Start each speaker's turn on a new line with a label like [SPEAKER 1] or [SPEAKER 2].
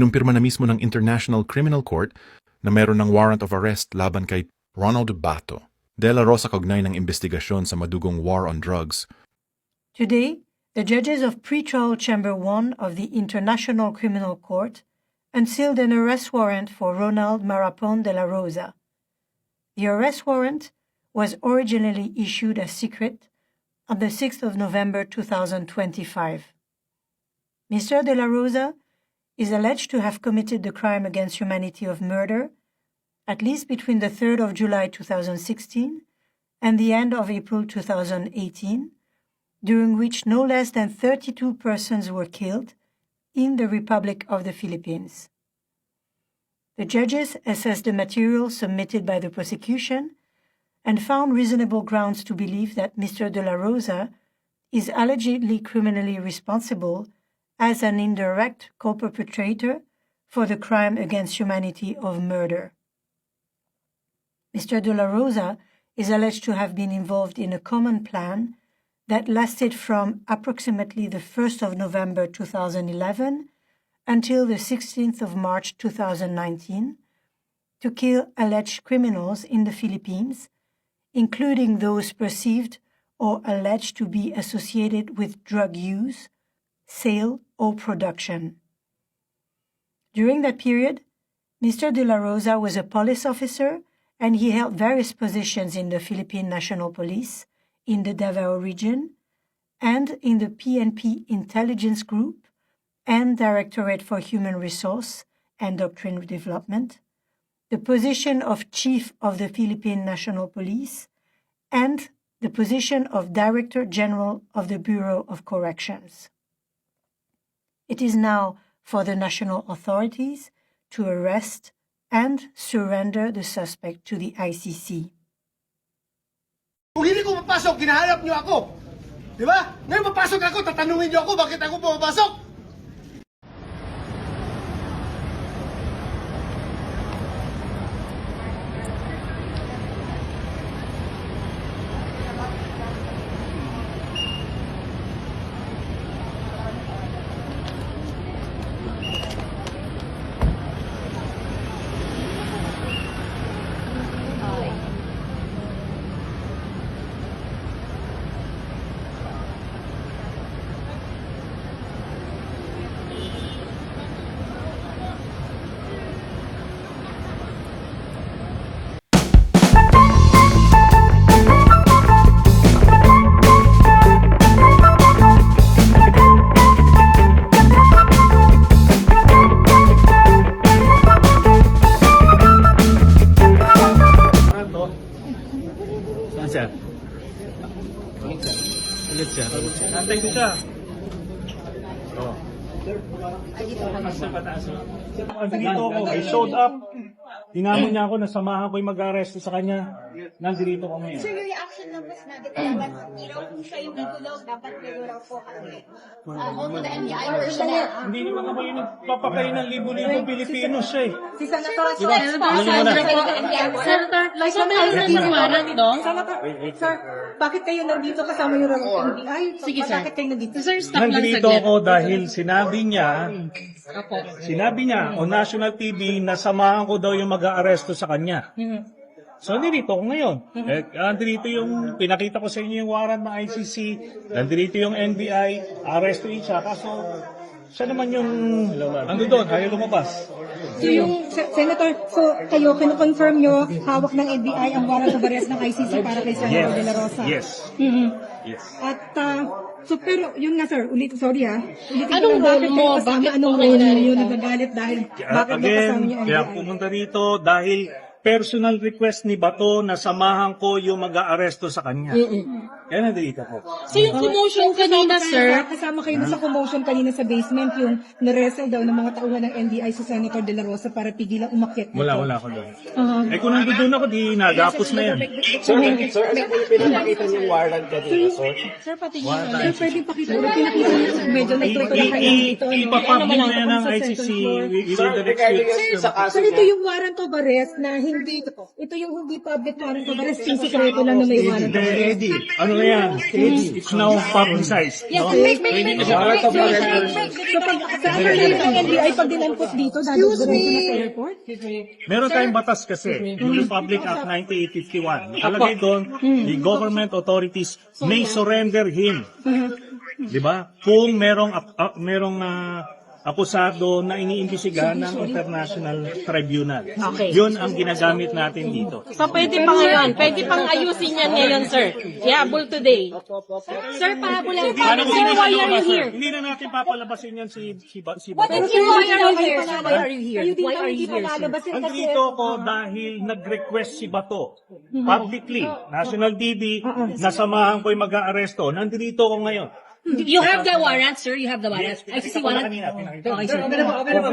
[SPEAKER 1] Pinumpirma na mismo ng International Criminal Court na meron ng warrant of arrest laban kay Ronald Bato. De La Rosa kaugnay ng investigasyon sa madugong war on drugs.
[SPEAKER 2] Today, the judges of Pretrial Chamber 1 of the International Criminal Court unsealed an arrest warrant for Ronald Marapon de la Rosa. The arrest warrant was originally issued as secret on the 6th of November 2025. Mr. de la Rosa is alleged to have committed the crime against humanity of murder at least between the 3rd of July 2016 and the end of April 2018, during which no less than 32 persons were killed in the Republic of the Philippines. The judges assessed the material submitted by the prosecution and found reasonable grounds to believe that Mr. de la Rosa is allegedly criminally responsible as an indirect co-perpetrator for the crime against humanity of murder. Mr. de la Rosa is alleged to have been involved in a common plan that lasted from approximately the 1st of November 2011 until the 16th of March 2019 to kill alleged criminals in the Philippines, including those perceived or alleged to be associated with drug use, sale, or production. During that period, Mr. de la Rosa was a police officer and he held various positions in the Philippine National Police, in the Davao region, and in the PNP Intelligence Group and Directorate for Human Resource and Doctrine Development, the position of Chief of the Philippine National Police, and the position of Director General of the Bureau of Corrections. It is now for the national authorities to arrest and surrender the suspect to the ICC.
[SPEAKER 3] Kung hindi ko papasok, ginahanap niyo ako. Di ba? Ngayon papasok ako, tatanungin niyo ako bakit ako pumapasok.
[SPEAKER 4] Sir. Ulit siya. Antay ko siya. Oo. Nandito ako. I showed up. Tinamon niya ako, nasamahan ko yung mag-arresto sa kanya. Nandito ko ngayon.
[SPEAKER 5] Sir, yung reaction ng mas natin, dapat siya yung gugulaw, dapat gugulaw po kasi. Also the NBI version na.
[SPEAKER 4] Hindi naman ako yung nagpapakay ng libo-libong Pilipino siya eh.
[SPEAKER 5] Si Senator
[SPEAKER 6] Senator, kasama kayo naniniwanan dito?
[SPEAKER 5] Sir, bakit kayo nandito kasama yung NBI?
[SPEAKER 6] Sige, sir.
[SPEAKER 5] Bakit kayo nandito?
[SPEAKER 6] Sir, stop lang
[SPEAKER 4] Nandito
[SPEAKER 6] saglit.
[SPEAKER 4] ako dahil sinabi niya on national TV na samahan ko daw yung mag-aaresto sa kanya. So, nandito ako ngayon. Nandito yung, pinakita ko sa inyo yung warrant ng ICC, nandito yung NBI, arrestuin siya. Kaso, siya naman yung, ando doon, ayaw lumabas.
[SPEAKER 5] So yung, Senator, so kayo, kino-confirm nyo, hawak ng NBI ang warrant of arrest ng ICC para kay Senator de la Rosa?
[SPEAKER 4] Yes. Yes.
[SPEAKER 5] At, so pero, yun nga sir, sorry ulitin
[SPEAKER 6] Anong
[SPEAKER 5] ko lang,
[SPEAKER 6] role mo? Bakit
[SPEAKER 5] anong
[SPEAKER 6] po kayo
[SPEAKER 5] role
[SPEAKER 6] narito?
[SPEAKER 5] nyo nagagalit dahil, bakit ba kasama nyo
[SPEAKER 4] Kaya
[SPEAKER 5] NBI?
[SPEAKER 4] pumunta rito dahil personal request ni Bato na samahan ko yung mag-aaresto sa kanya. Kaya nandito ko.
[SPEAKER 6] So yung commotion kanina, sir,
[SPEAKER 5] Kasama kayo sa commotion kanina sa basement, yung naresel daw ng mga tauhan ng NBI sa Senator de la Rosa para pigilang umakyat.
[SPEAKER 4] Wala ako doon. Kung nandun ako, di nagapos na yan.
[SPEAKER 7] Sir, ano po yung pinapakita niyong warrant kanina, sir?
[SPEAKER 5] Sir, pwedeng pakita. Pinakita niyo, medyo nagtrito na kayo dito.
[SPEAKER 4] Ipapublic na yan ng ICC within the next week.
[SPEAKER 7] Sa kaso
[SPEAKER 5] Sir, ito
[SPEAKER 7] niya,
[SPEAKER 5] yung warrant of arrest na ito yung hindi public warrant of arrest, yung sikreto lang na may warrant of arrest.
[SPEAKER 4] Ready. Ano na yan? It's now publicized.
[SPEAKER 6] Yes,
[SPEAKER 4] No?
[SPEAKER 6] make
[SPEAKER 7] Warrant of arrest.
[SPEAKER 5] So, sa affiliate ng NBI, pag dinampot dito, dadagdagan sila sa airport?
[SPEAKER 4] Meron tayong batas kasi, yung Republic Act 9851. Nakalagay doon, the government authorities may surrender him. Di ba? Kung merong akusado na iniimbestigahan ng International Tribunal.
[SPEAKER 6] Okay.
[SPEAKER 4] Yun ang ginagamit natin dito.
[SPEAKER 6] So, pwede pa ngayon. Pwede pang ayusin yan ngayon, sir. Ihabol today. Sir, pahabulan. Sir, why are you here?
[SPEAKER 4] Hindi na natin papalabasin yan si
[SPEAKER 6] What
[SPEAKER 4] Bato.
[SPEAKER 6] is why are you here?
[SPEAKER 5] Why are you here? Kayo dito hindi palalabasin kasi...
[SPEAKER 4] Andito ko dahil nag-request si Bato publicly, national TV, nasamahan ko'y mag-aaresto. Nandito ko ngayon.
[SPEAKER 6] You have the warrant, sir. You have the warrant. ICC warrant.
[SPEAKER 4] Kanina, pinakita.
[SPEAKER 6] Okay, sir.